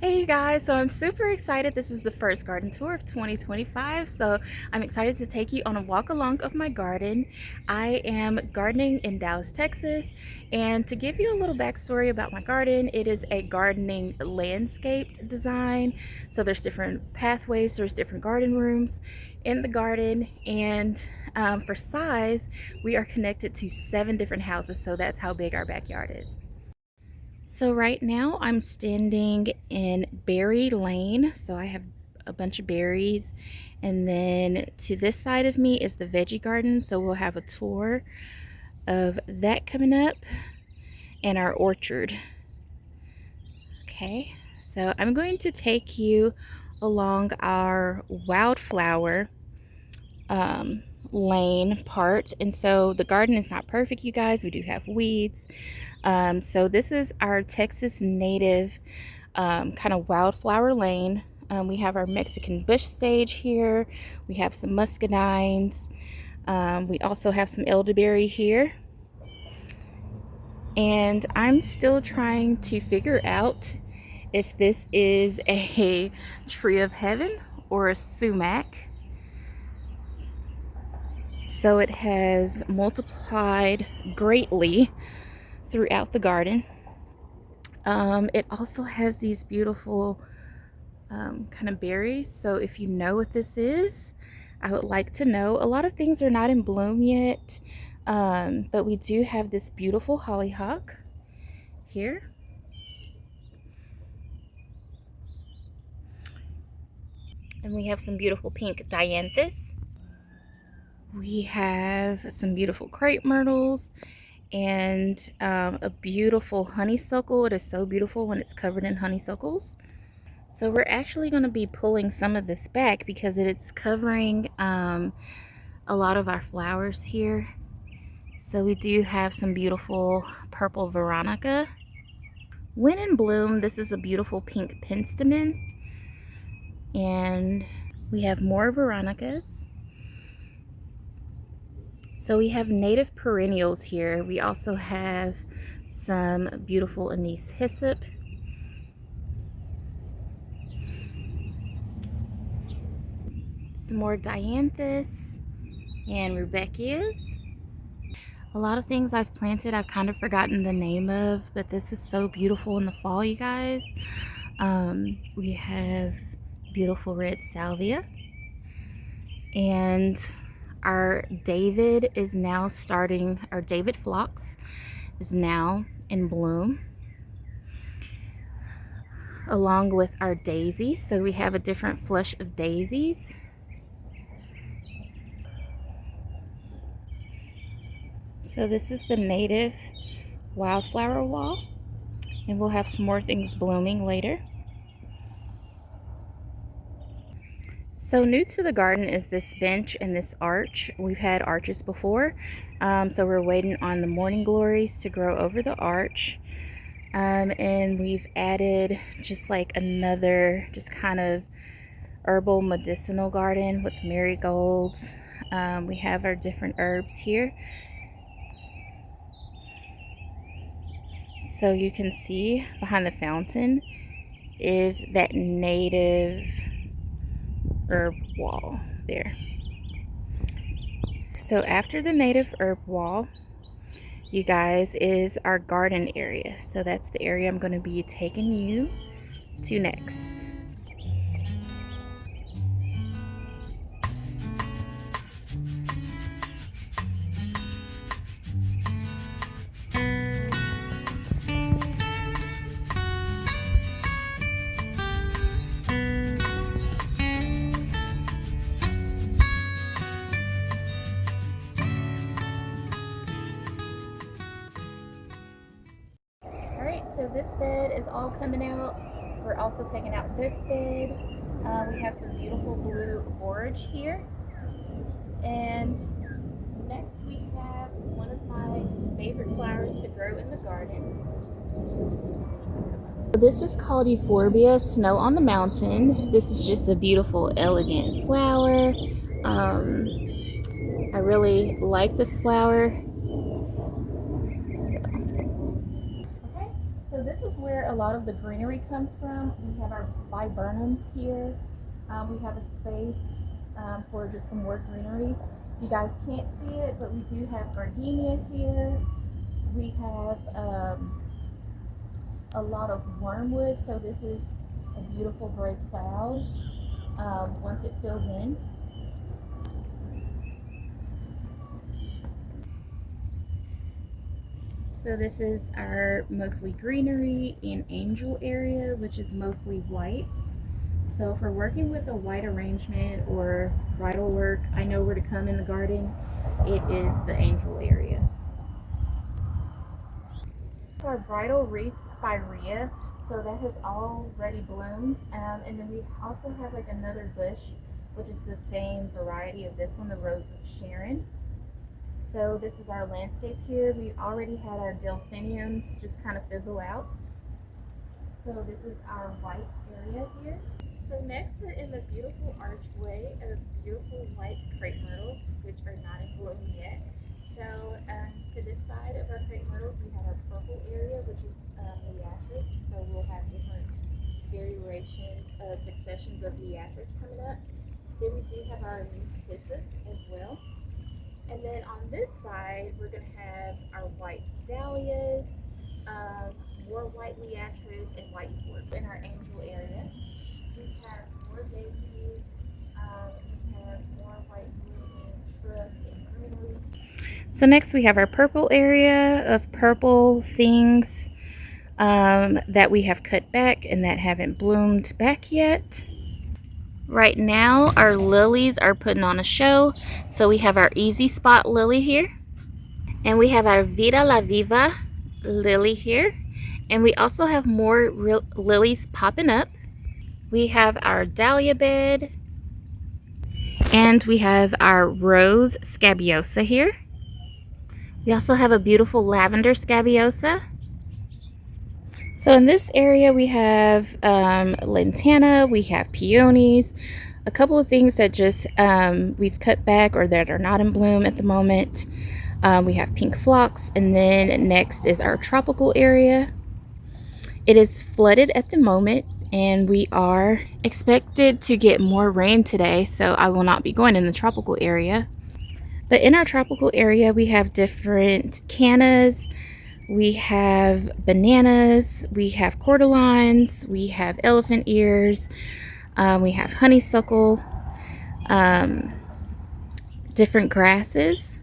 Hey you guys, so I'm super excited. This is the first garden tour of 2025, so I'm excited to take you on a walk along of my garden. I am gardening in Dallas, Texas, and to give you a little backstory about my garden, it is a gardening landscaped design. So there's different pathways, there's different garden rooms in the garden, and for size, we are connected to 7 different houses, so that's how big our backyard is. So right now I'm standing in Berry Lane. So I have a bunch of berries. And then to this side of me is the veggie garden. So we'll have a tour of that coming up and our orchard. Okay, so I'm going to take you along our wildflower lane part. And so the garden is not perfect, you guys. We do have weeds. So this is our Texas native kind of wildflower lane. We have our Mexican bush sage here. We have some muscadines. We also have some elderberry here. And I'm still trying to figure out if this is a tree of heaven or a sumac. So it has multiplied greatly throughout the garden. It also has these beautiful kind of berries. So if you know what this is, I would like to know. A lot of things are not in bloom yet, but we do have this beautiful hollyhock here. And we have some beautiful pink dianthus. We have some beautiful crepe myrtles and a beautiful honeysuckle. It is so beautiful when it's covered in honeysuckles. So we're actually going to be pulling some of this back because it's covering a lot of our flowers here. So we do have some beautiful purple veronica. When in bloom, this is a beautiful pink penstemon. And we have more veronicas. So we have native perennials here. We also have some beautiful anise hyssop. Some more dianthus and rudbeckias. A lot of things I've planted I've kind of forgotten the name of, but this is so beautiful in the fall, you guys. We have beautiful red salvia, and our David is now starting, our David phlox is now in bloom, along with our daisies. So we have a different flush of daisies. So this is the native wildflower wall, and we'll have some more things blooming later. So new to the garden is this bench and this arch. We've had arches before, so we're waiting on the morning glories to grow over the arch. And we've added just like another just kind of herbal medicinal garden with marigolds. We have our different herbs here. So you can see behind the fountain is that native herb wall there. So after the native herb wall, you guys, is our garden area. So that's the area I'm going to be taking you to next. Alright, so this bed is all coming out. We're also taking out this bed. We have some beautiful blue borage here. And next we have one of my favorite flowers to grow in the garden. This is called Euphorbia Snow on the Mountain. This is just a beautiful, elegant flower. I really like this flower. So this is where where a lot of the greenery comes from. We have our viburnums here. We have a space for just some more greenery. You guys can't see it, but we do have gardenia here. We have a lot of wormwood, so this is a beautiful gray cloud once it fills in. So this is our mostly greenery and angel area, which is mostly whites. So if we're working with a white arrangement or bridal work, I know where to come in the garden. It is the angel area. Our bridal wreath spirea, so that has already bloomed. And then we also have like another bush, which is the same variety of this one, the Rose of Sharon. So this is our landscape here. We already had our delphiniums just kind of fizzle out. So this is our white area here. So next we're in the beautiful archway of beautiful white crepe myrtles, which are not in bloom yet. So to this side of our crepe myrtles, we have our purple area, which is liatris. So we'll have different variations, successions of liatris coming up. Then we do have our anise hyssop as well. And then on this side, we're going to have our white dahlias, more white liatris, and white euphorbia. In our angel area, we have more daisies, we have more white blooming shrubs and greenery. So next we have our purple area of purple things that we have cut back and that haven't bloomed back yet. Right now, our lilies are putting on a show. So we have our Easy Spot lily here. And we have our Vida La Viva lily here. And we also have more lilies popping up. We have our dahlia bed. And we have our rose scabiosa here. We also have a beautiful lavender scabiosa. So in this area we have lantana, we have peonies, a couple of things that just we've cut back or that are not in bloom at the moment. We have pink phlox, and then next is our tropical area. It is flooded at the moment and we are expected to get more rain today, so I will not be going in the tropical area. But in our tropical area we have different cannas. We have bananas, we have cordylines, we have elephant ears, we have honeysuckle, different grasses.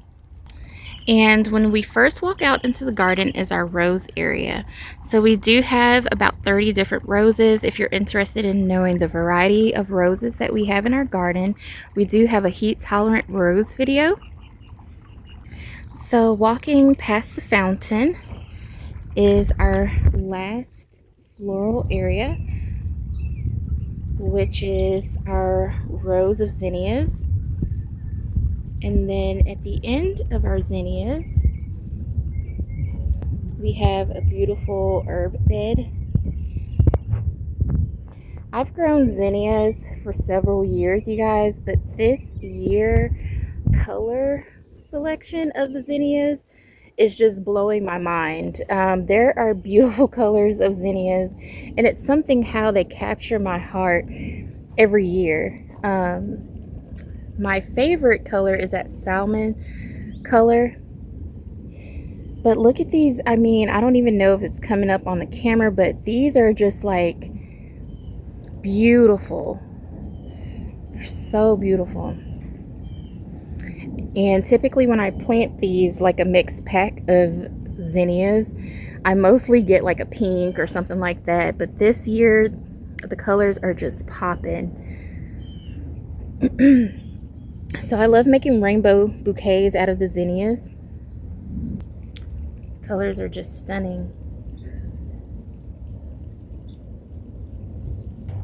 And when we first walk out into the garden is our rose area. So we do have about 30 different roses. If you're interested in knowing the variety of roses that we have in our garden, we do have a heat tolerant rose video. So walking past the fountain is our last floral area, which is our rows of zinnias. And then at the end of our zinnias, we have a beautiful herb bed. I've grown zinnias for several years, you guys, but this year color selection of the zinnias is just blowing my mind. There are beautiful colors of zinnias, and it's something how they capture my heart every year. My favorite color is that salmon color. But look at these. I mean, I don't even know if it's coming up on the camera, but these are just like beautiful. They're so beautiful. And typically when I plant these, like a mixed pack of zinnias, I mostly get like a pink or something like that. But this year, the colors are just popping. So I love making rainbow bouquets out of the zinnias. Colors are just stunning.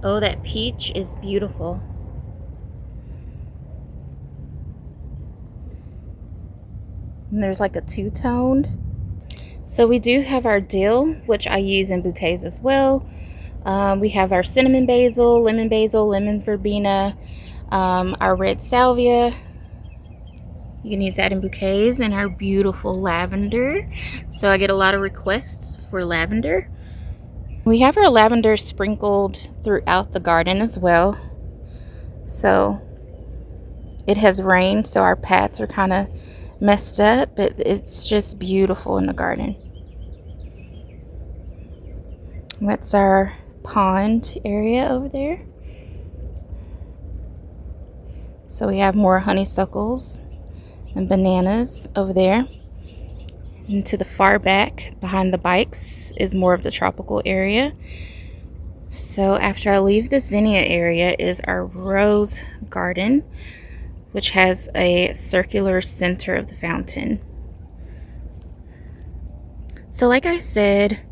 Oh, that peach is beautiful. And there's like a two-toned. So we do have our dill, which I use in bouquets as well. We have our cinnamon basil, lemon verbena, our red salvia. You can use that in bouquets, and our beautiful lavender. So I get a lot of requests for lavender. We have our lavender sprinkled throughout the garden as well. So it has rained, so our paths are kind of messed up, but it's just beautiful in the garden. That's our pond area over there. So we have more honeysuckles and bananas over there. And to the far back behind the bikes is more of the tropical area. So after I leave the zinnia area is our rose garden, which has a circular center of the fountain. So like I said,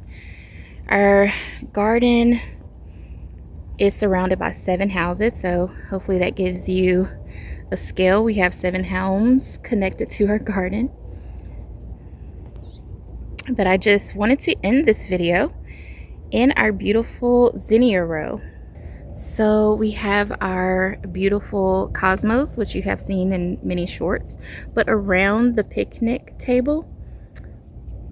our garden is surrounded by 7 houses, so hopefully that gives you a scale. We have 7 homes connected to our garden. But I just wanted to end this video in our beautiful zinnia row. So we have our beautiful cosmos, which you have seen in many shorts, but around the picnic table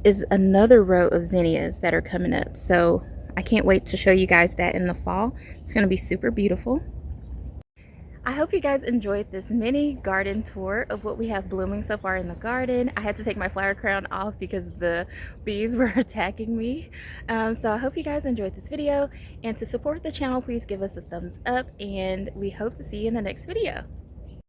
is another row of zinnias that are coming up. So I can't wait to show you guys that in the fall. It's going to be super beautiful. I hope you guys enjoyed this mini garden tour of what we have blooming so far in the garden. I had to take my flower crown off because the bees were attacking me. So I hope you guys enjoyed this video, and to support the channel, please give us a thumbs up, and we hope to see you in the next video.